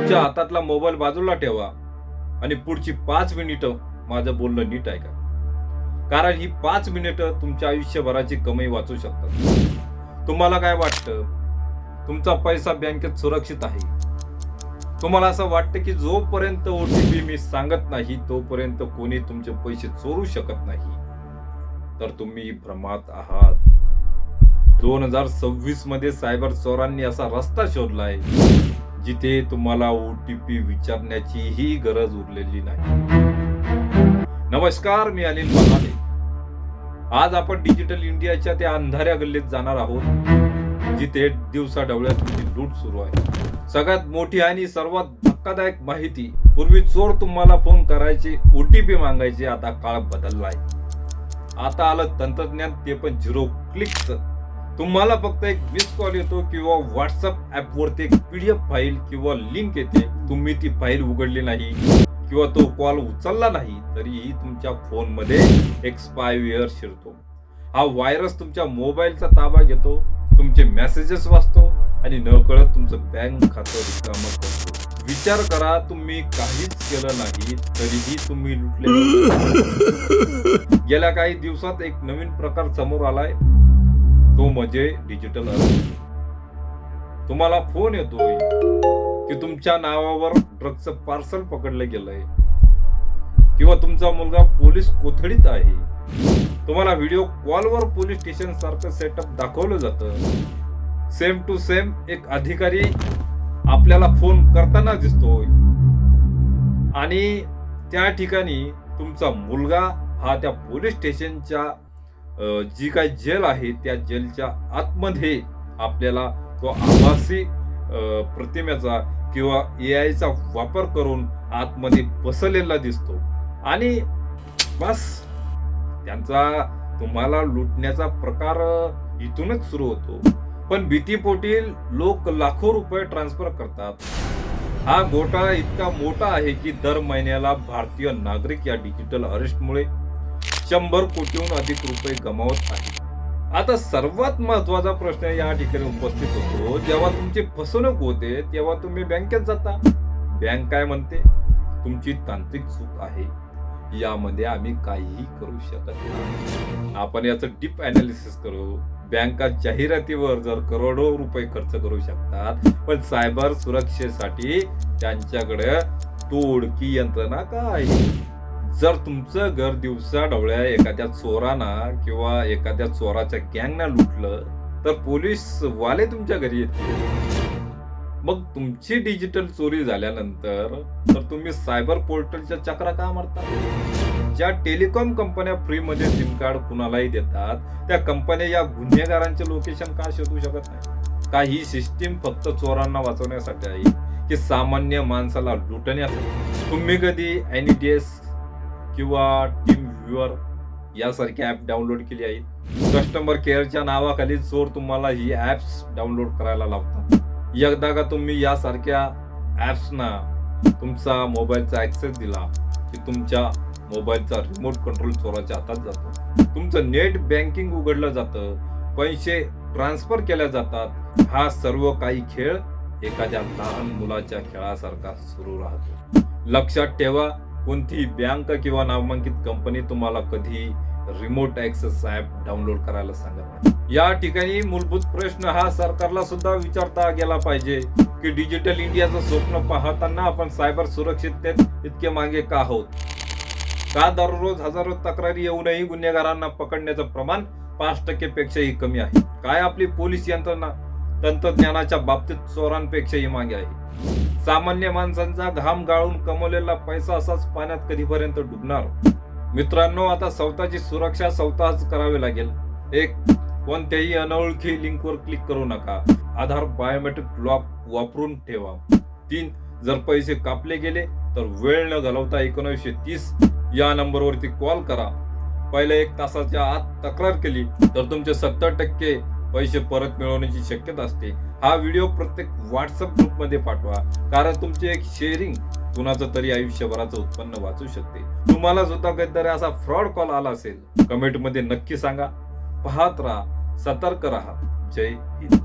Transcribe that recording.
तुमच्या हातातला मोबाईल बाजूला ठेवा आणि पुढची 5 मिनिटं माझं बोलणं नीट ऐका. कारण ही 5 मिनिटं तुमच्या आयुष्यभराची कमाई वाचू शकतात. तुम्हाला काय वाटतं? तुमचा पैसा बँकेत सुरक्षित आहे. तुम्हाला असं वाटतं की जोपर्यंत OTP मी सांगत नाही तोपर्यंत कोणी तुमचे पैसे चोरू शकत नाही. तर तुम्ही भ्रमात आहात. 2026 मध्ये सायबर चोरांनी असा रस्ता शोधलाय जिथे तुम्हाला OTP विचारण्याचीही गरज उरलेली नाही. नमस्कार, मी अनिल महाले. आज आपण डिजिटल इंडियाच्या त्या अंधाऱ्या गल्लीत जाणार आहोत जिथे दिवसाढवळ्यात लूट सुरू आहे. सगळ्यात मोठी आणि सर्वात धक्कादायक माहिती, पूर्वी चोर तुम्हाला फोन करायचे, OTP मागायचे, आता काळ बदललाय. आता आलं तंत्रज्ञान, ते पण 0 क्लिकचं. तुम्हाला फक्त एक मिस कॉल येतो किंवा व्हॉट्सअप ऍप वरती एक PDF फाईल किंवा लिंक येते. तुम्ही ती फाईल उघडली नाही किंवा तो कॉल उचलला नाही तरीही तुमच्या फोन मध्ये एक स्पायवेअर शिरतो. हा व्हायरस तुमच्या मोबाईलचा ताबा घेतो, तुमचे मेसेजेस वाचतो आणि नकळत तुमचं बँक खातं रिकामं करतो. विचार करा, तुम्ही काहीच केलं नाही तरीही तुम्ही लुटले. गेल्या काही दिवसात एक नवीन प्रकार समोर आलाय, तो म्हणजे डिजिटल अरेस्ट. तुम्हाला फोन येतोय की तुमच्या नावावर ड्रग्जचं पार्सल पकडलं गेलंय किंवा तुमचा मुलगा पोलीस कोठडीत आहे. तुम्हाला व्हिडिओ कॉलवर पोलीस स्टेशन सारखं सेटअप दाखवलं जातं. सेम टू सेम एक अधिकारी आपल्याला फोन करताना दिसतोय आणि त्या ठिकाणी तुमचा मुलगा हा त्या पोलीस स्टेशनच्या जी काही जेल आहे त्या जेलच्या आतमध्ये आपल्याला तो आभासी प्रतिमेचा किंवा AI चा वापर करून आतमध्ये बसलेला दिसतो आणि बस त्यांचा तुम्हाला लुटण्याचा प्रकार इथूनच सुरू होतो. पण भीतीपोटी लोक लाखो रुपये ट्रान्सफर करतात. हा घोटाळा इतका मोठा आहे की दर महिन्याला भारतीय नागरिक या डिजिटल अरेस्टमुळे 100 कोटीहून अधिक रुपये गमावत आहेत. आता सर्वात महत्वाचा प्रश्न या ठिकाणी उपस्थित होतो, जेव्हा तुमची फसवणूक होते तेव्हा तुम्ही बँकेत जाता. बँक काय म्हणते? तुमची तांत्रिक चूक आहे, यामध्ये आम्ही काहीही करू शकत नाही. आपण याचं डीप अनालिसिस करू. बँका जाहिरातीवर जर करोडो रुपये खर्च करू शकतात, पण सायबर सुरक्षेसाठी त्यांच्याकडे तोडकी यंत्रणा काय? जर तुमचं घर दिवसा ढवळ्या एखाद्या चोरानं किंवा एखाद्या चोराच्या गँगनं लुटलं तर पोलीस वाले तुमच्या घरी येतील. मग तुमची डिजिटल चोरी झाल्यानंतर तर तुम्ही सायबर पोर्टलच्या चक्रा का मारता? ज्या टेलिकॉम कंपन्या फ्री मध्ये सिम कार्ड कुणालाही देतात, त्या कंपन्या या गुन्हेगारांचे लोकेशन का शोधू शकत नाही? काही सिस्टीम फक्त चोरांना वाचवण्यासाठी आहे की सामान्य माणसाला लुटण्यासाठी? तुम्ही कधी NDS किंवा टीम व्ह्यूअर यासारखी ऍप डाउनलोड केली आहे? कस्टमर केअरच्या नावाखाली चोर तुम्हाला ही ऍप्स डाउनलोड करायला लावतात. एकदा का तुम्ही यासारख्या ऍप्सना तुमचा मोबाईलचा ऍक्सेस दिला की तुमच्या मोबाईलचा रिमोट कंट्रोल चोराच्या हातात जातो. तुमचं नेट बँकिंग उघडलं जातं, पैसे ट्रान्सफर केल्या जातात. हा सर्व काही खेळ एखाद्या लहान मुलाच्या खेळासारखा सुरू राहतो. लक्षात ठेवा, कोणतीही बँक किंवा नामांकित कंपनी तुम्हाला कधी रिमोट ऍक्सेस ऍप डाउनलोड करायला सांगत नाही. या ठिकाणी मूलभूत प्रश्न हा सरकारला सुद्धा विचारता गेला पाहिजे की डिजिटल इंडियाचं स्वप्न पाहताना आपण सायबर सुरक्षिततेत इतके मागे का आहोत? का दररोज हजारो तक्रारी येऊनही गुन्हेगारांना पकडण्याचं प्रमाण 5% पेक्षाही कमी आहे? काय आपली पोलीस यंत्रणा तंत्रज्ञानाच्या बाबतीत चोरांपेक्षाही मागे आहे? सामान्य माणसांचा घाम गाळून कमवलेला पैसा असाच पाण्यात कधीपर्यंत डुबणार? मित्रांनो, आता स्वतःची सुरक्षा स्वतःच करावी लागेल. एक, कोणत्याही अनोळखी लिंकवर क्लिक करू नका. आधार बायोमेट्रिक लॉक वापरून ठेवा. 3, जर पैसे कापले गेले तर वेळ न घालवता 1930 या नंबरवरती कॉल करा. पहिल्या 1 तासाच्या आत तक्रार केली तर तुमचे 70% पैसे परत मिळवण्याची शक्यता असते. हा व्हिडिओ प्रत्येक व्हॉट्सअप ग्रुप मध्ये पाठवा, कारण तुमची एक शेअरिंग कुणाचं तरी आयुष्यभराचं उत्पन्न वाचू शकते. तुम्हाला सुद्धा कधीतरी असा फ्रॉड कॉल आला असेल, कमेंट मध्ये नक्की सांगा. पाहत राहा, सतर्क राहा. जय हिंद.